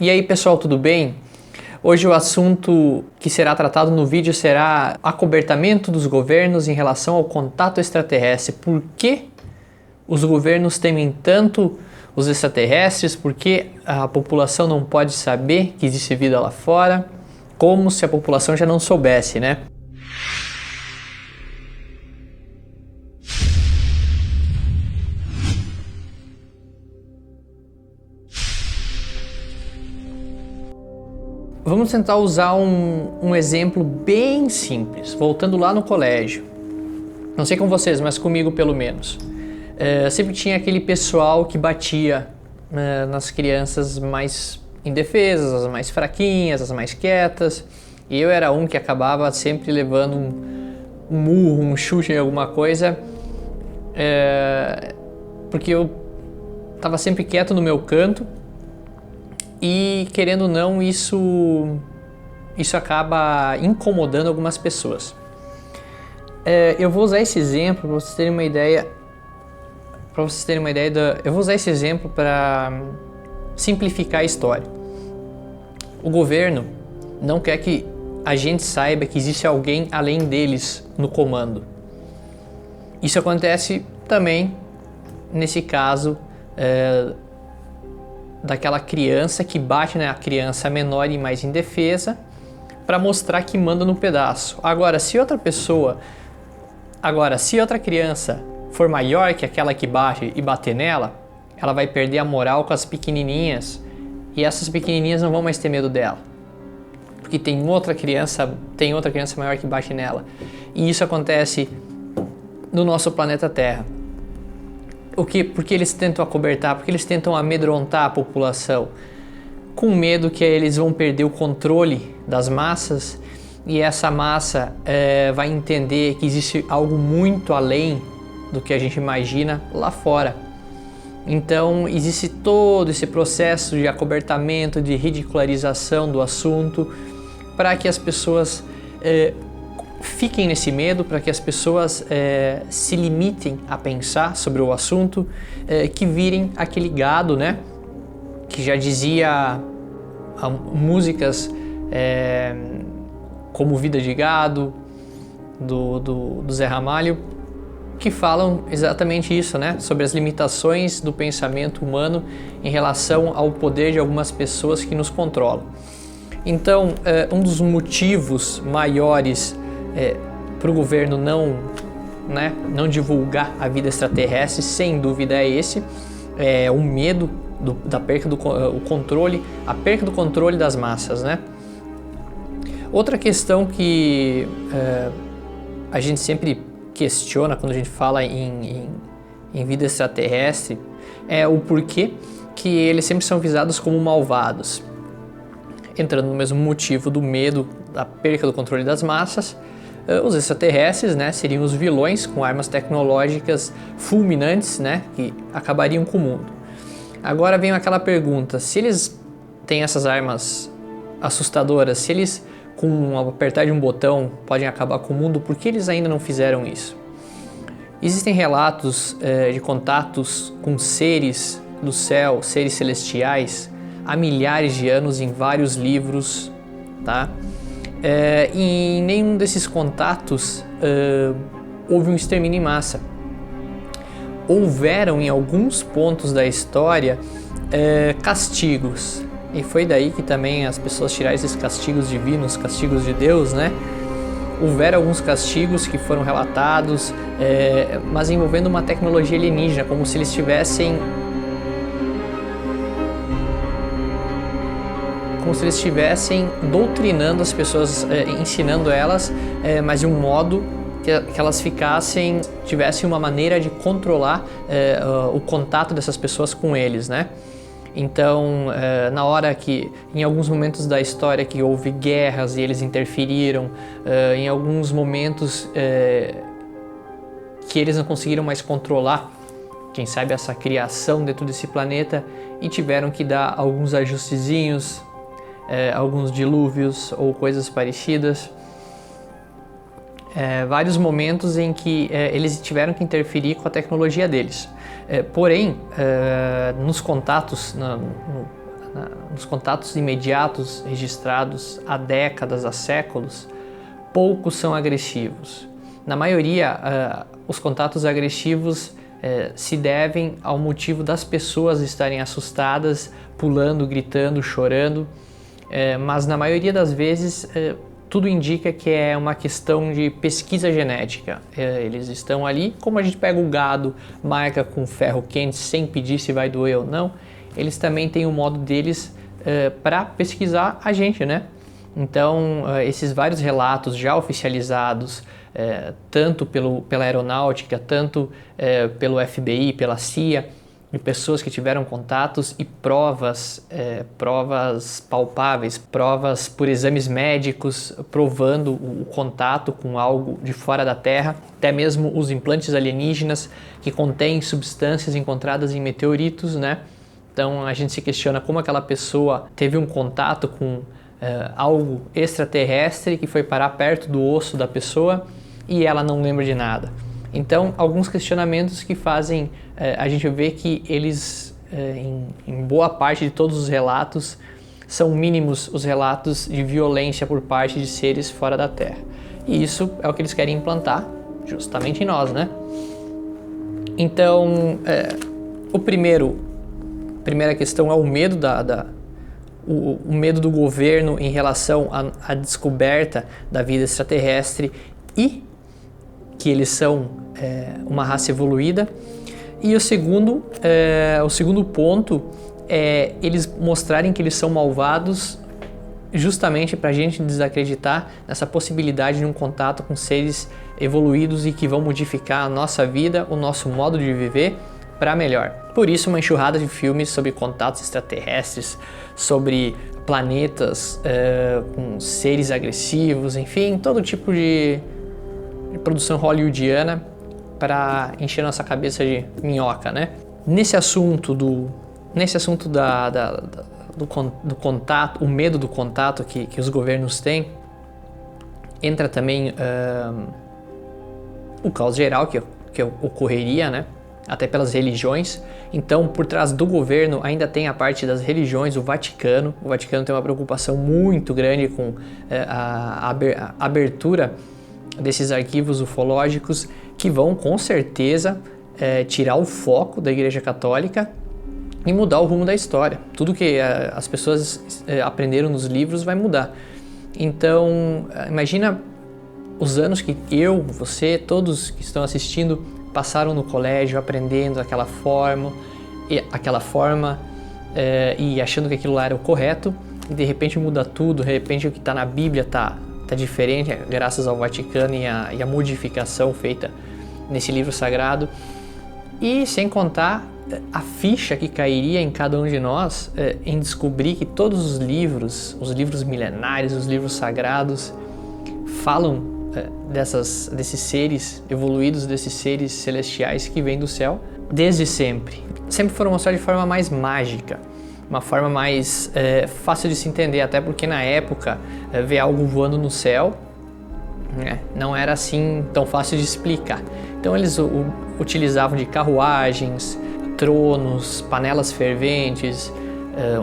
E aí pessoal, tudo bem? Hoje o assunto que será tratado no vídeo será acobertamento dos governos em relação ao contato extraterrestre. Por que os governos temem tanto os extraterrestres? Por que a população não pode saber que existe vida lá fora? Como se a população já não soubesse, né? Vamos tentar usar um exemplo bem simples, voltando lá no colégio. Não sei com vocês, mas comigo pelo menos. Sempre tinha aquele pessoal que batia nas crianças mais indefesas, as mais fraquinhas, as mais quietas. E eu era um que acabava sempre levando um murro, um chute em alguma coisa, porque eu estava sempre quieto no meu canto. E querendo ou não, isso acaba incomodando algumas pessoas. Eu vou usar esse exemplo para vocês terem uma ideia. Eu vou usar esse exemplo para simplificar a história. O governo não quer que a gente saiba que existe alguém além deles no comando. Isso acontece também nesse caso daquela criança que bate na criança menor e mais indefesa para mostrar que manda no pedaço. Agora, se outra criança for maior que aquela que bate e bater nela, ela vai perder a moral com as pequenininhas e essas pequenininhas não vão mais ter medo dela. Porque tem outra criança maior que bate nela. E isso acontece no nosso planeta Terra. Porque eles tentam acobertar, porque eles tentam amedrontar a população, com medo que eles vão perder o controle das massas e essa massa vai entender que existe algo muito além do que a gente imagina lá fora. Então existe todo esse processo de acobertamento, de ridicularização do assunto, para que as pessoas fiquem nesse medo, para que as pessoas se limitem a pensar sobre o assunto, que virem aquele gado, né? Que já dizia músicas como Vida de Gado, do Zé Ramalho, que falam exatamente isso, né? Sobre as limitações do pensamento humano em relação ao poder de algumas pessoas que nos controlam. Então, um dos motivos maiores para o governo não divulgar a vida extraterrestre, sem dúvida é esse, o medo da perca do controle, a perca do controle das massas, né? Outra questão que a gente sempre questiona quando a gente fala em vida extraterrestre é o porquê que eles sempre são visados como malvados. Entrando no mesmo motivo do medo da perca do controle das massas, os extraterrestres, né, seriam os vilões com armas tecnológicas fulminantes, né, que acabariam com o mundo. Agora vem aquela pergunta: se eles têm essas armas assustadoras, se eles com um apertar de um botão podem acabar com o mundo, por que eles ainda não fizeram isso? Existem relatos de contatos com seres do céu, seres celestiais, há milhares de anos em vários livros, tá? E em nenhum desses contatos houve um extermínio em massa. Houveram em alguns pontos da história castigos, e foi daí que também as pessoas tiraram esses castigos divinos, castigos de Deus, né? Houveram alguns castigos que foram relatados, mas envolvendo uma tecnologia alienígena, como se eles estivessem doutrinando as pessoas, ensinando elas, mas de um modo que elas tivessem uma maneira de controlar o contato dessas pessoas com eles, né? Então, na hora que, em alguns momentos da história que houve guerras e eles interferiram, em alguns momentos que eles não conseguiram mais controlar, quem sabe, essa criação dentro desse planeta, e tiveram que dar alguns ajustezinhos, alguns dilúvios ou coisas parecidas. Vários momentos em que eles tiveram que interferir com a tecnologia deles. Porém, nos contatos, nos contatos imediatos registrados há décadas, há séculos, poucos são agressivos. Na maioria, os contatos agressivos se devem ao motivo das pessoas estarem assustadas, pulando, gritando, chorando, mas na maioria das vezes tudo indica que é uma questão de pesquisa genética. Eles estão ali, como a gente pega o gado, marca com ferro quente sem pedir se vai doer ou não, eles também têm o modo deles para pesquisar a gente, né? Então, esses vários relatos já oficializados, tanto pela aeronáutica, tanto pelo FBI, pela CIA, de pessoas que tiveram contatos e provas palpáveis, provas por exames médicos provando o contato com algo de fora da Terra, até mesmo os implantes alienígenas que contêm substâncias encontradas em meteoritos, né? Então a gente se questiona como aquela pessoa teve um contato com algo extraterrestre que foi parar perto do osso da pessoa e ela não lembra de nada. Então, alguns questionamentos que fazem a gente ver que eles, em boa parte de todos os relatos, são mínimos os relatos de violência por parte de seres fora da Terra. E isso é o que eles querem implantar justamente em nós, né? Então, primeira questão é o medo o medo do governo em relação à descoberta da vida extraterrestre e que eles são uma raça evoluída. E o segundo ponto é eles mostrarem que eles são malvados justamente para a gente desacreditar nessa possibilidade de um contato com seres evoluídos e que vão modificar a nossa vida, o nosso modo de viver para melhor. Por isso, uma enxurrada de filmes sobre contatos extraterrestres, sobre planetas com seres agressivos, enfim, todo tipo de produção hollywoodiana para encher nossa cabeça de minhoca, né? Nesse assunto do contato, o medo do contato que os governos têm, entra também o caos geral que ocorreria, né? Até pelas religiões. Então, por trás do governo ainda tem a parte das religiões, o Vaticano. O Vaticano tem uma preocupação muito grande com a abertura desses arquivos ufológicos que vão, com certeza, tirar o foco da Igreja Católica e mudar o rumo da história. Tudo que as pessoas aprenderam nos livros vai mudar. Então, imagina os anos que eu, você, todos que estão assistindo passaram no colégio aprendendo aquela forma e achando que aquilo lá era o correto, e de repente muda tudo, de repente o que está na Bíblia está diferente, graças ao Vaticano e a modificação feita nesse livro sagrado. E sem contar a ficha que cairia em cada um de nós em descobrir que todos os livros milenares, os livros sagrados, falam desses seres evoluídos, desses seres celestiais que vêm do céu desde sempre. Sempre foram mostrados de forma mais mágica, uma forma mais fácil de se entender, até porque na época ver algo voando no céu não era assim tão fácil de explicar. Então eles utilizavam de carruagens, tronos, panelas ferventes,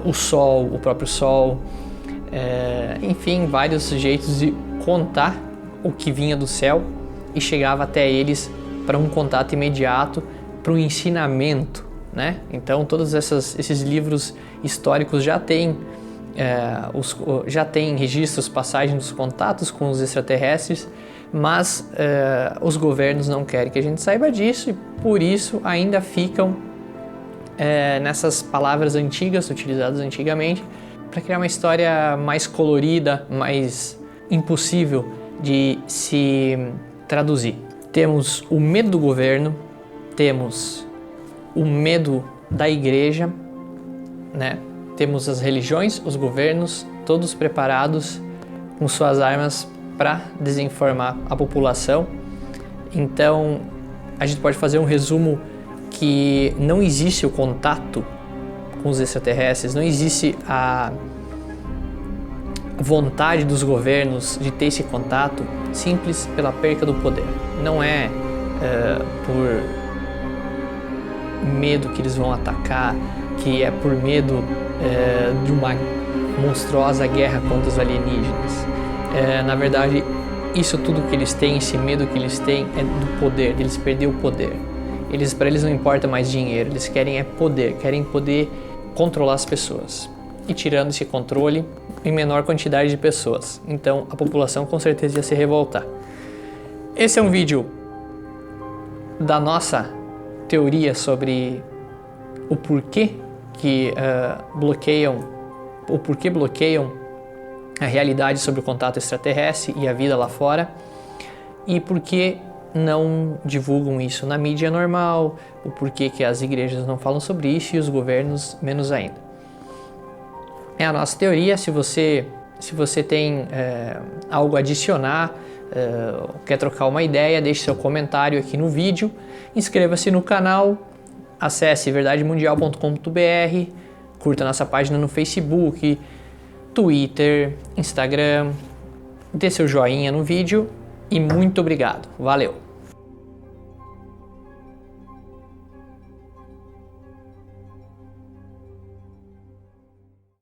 o próprio sol, enfim, vários jeitos de contar o que vinha do céu e chegava até eles para um contato imediato, para um ensinamento, né? Então todos esses livros históricos já têm registros, passagens dos contatos com os extraterrestres, mas os governos não querem que a gente saiba disso e por isso ainda ficam nessas palavras antigas, utilizadas antigamente, para criar uma história mais colorida, mais impossível de se traduzir. Temos o medo do governo, temos o medo da igreja, né? Temos as religiões, os governos, todos preparados com suas armas para desinformar a população. Então, a gente pode fazer um resumo que não existe o contato com os extraterrestres, não existe a vontade dos governos de ter esse contato simples pela perca do poder. Não é por medo que eles vão atacar, que é por medo de uma monstruosa guerra contra os alienígenas. Na verdade, isso tudo que eles têm, esse medo que eles têm é do poder, deles perder o poder. Para eles não importa mais dinheiro, eles querem poder, querem poder controlar as pessoas. E tirando esse controle em menor quantidade de pessoas. Então a população com certeza ia se revoltar. Esse é um vídeo da nossa teoria sobre o porquê que bloqueiam a realidade sobre o contato extraterrestre e a vida lá fora, e por que não divulgam isso na mídia normal, o porquê que as igrejas não falam sobre isso e os governos menos ainda. É a nossa teoria. Se você tem algo a adicionar, quer trocar uma ideia, deixe seu comentário aqui no vídeo, inscreva-se no canal, acesse verdademundial.com.br, curta nossa página no Facebook, Twitter, Instagram, dê seu joinha no vídeo e muito obrigado. Valeu!